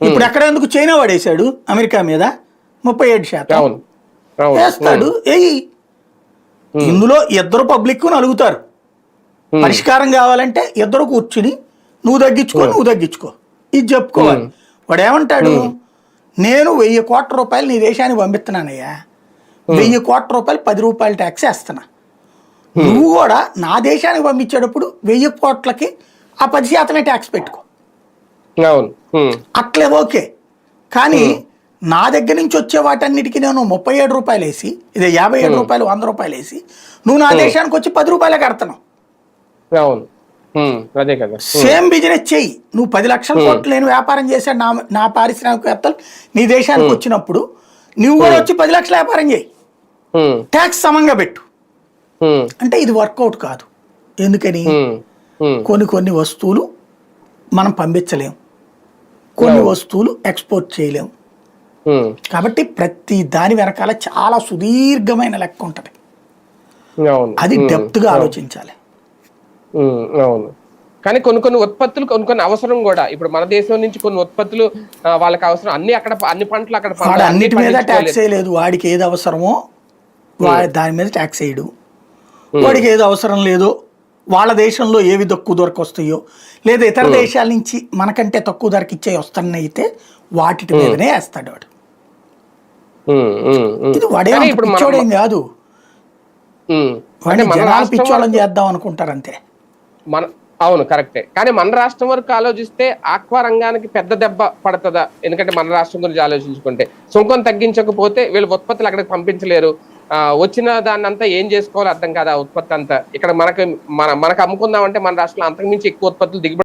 ఇప్పుడు ఎక్కడ ఎందుకు చైనా వాడేశాడు అమెరికా మీద 37%. వేస్తాడు ఏయి. ఇందులో ఇద్దరు పబ్లిక్ నలుగుతారు. పరిష్కారం కావాలంటే ఇద్దరు కూర్చుని నువ్వు తగ్గించుకో ఇది చెప్పుకోవాలి. వాడు ఏమంటాడు, నేను 1000 కోట్ల రూపాయలు నీ దేశానికి పంపిస్తున్నానయ్యా, 1000 కోట్ల రూపాయలు 10 రూపాయల ట్యాక్స్ వేస్తున్నా, నువ్వు కూడా నా దేశానికి పంపించేటప్పుడు 1000 కోట్లకి ఆ 10% ట్యాక్స్ పెట్టుకో. అట్లే ఓకే. కానీ నా దగ్గర నుంచి వచ్చే వాటన్నిటికీ నేను 37 రూపాయలు వేసి, ఇదే 57 రూపాయలు 100 రూపాయలు వేసి నువ్వు నా దేశానికి వచ్చి 10 రూపాయలే కడుతున్నావు. సేమ్ బిజినెస్ చెయ్యి. నువ్వు 10 లక్షల కోట్లు నేను వ్యాపారం చేశాడు నా పారిశ్రామికవేత్తలు నీ దేశానికి వచ్చినప్పుడు నువ్వు కూడా వచ్చి 10 లక్షల వ్యాపారం చేయి, ట్యాక్స్ సమంగా పెట్టు అంటే ఇది వర్కౌట్ కాదు. ఎందుకని కొన్ని వస్తువులు మనం పంపించలేం, కొన్ని వస్తువులు ఎక్స్పోర్ట్ చేయలేము. కాబట్టి ప్రతి దాని వెనకాల చాలా సుదీర్ఘమైన లెక్క ఉంటది. అది డెప్త్ గా ఆలోచించాలి. అవును. కానీ కొన్ని ఉత్పత్తులు కొన్ని అవసరం కూడా. ఇప్పుడు మన దేశం నుంచి కొన్ని ఉత్పత్తులు వాళ్ళకి అవసరం, అన్ని పంటలు అక్కడ అన్నిటి మీద ట్యాక్స్ వేయలేదు. వాడికి ఏది అవసరమో దాని మీద ట్యాక్స్ వేయడు. వాడికి ఏది అవసరం లేదో, వాళ్ళ దేశంలో ఏవి తక్కువ ధరకు వస్తాయో లేదా ఇతర దేశాల నుంచి మనకంటే తక్కువ ధరకి ఇచ్చే వస్తానైతే వాటి మీదనే వేస్తాడు వాడు. ఇది వాడేం పిచ్చోడేం కాదు, వాడిని జనాలు పిచ్చోళ్ళని చేద్దాం అనుకుంటారు అంతే. అవును, కరెక్టే. కానీ మన రాష్ట్రం వరకు ఆలోచిస్తే ఆక్వా రంగానికి పెద్ద దెబ్బ పడుతుందా? ఎందుకంటే మన రాష్ట్రం గురించి ఆలోచించుకుంటే సుంకం తగ్గించకపోతే వీళ్ళు ఉత్పత్తులు అక్కడికి పంపించలేరు. వచ్చిన దాన్ని అంతా ఏం చేసుకోవాలో అర్థం కాదు. ఆ ఉత్పత్తి అంతా ఇక్కడ మనకు అమ్ముకుందామంటే మన రాష్ట్రంలో అంతకుమించి ఎక్కువ ఉత్పత్తులు దిగుబడి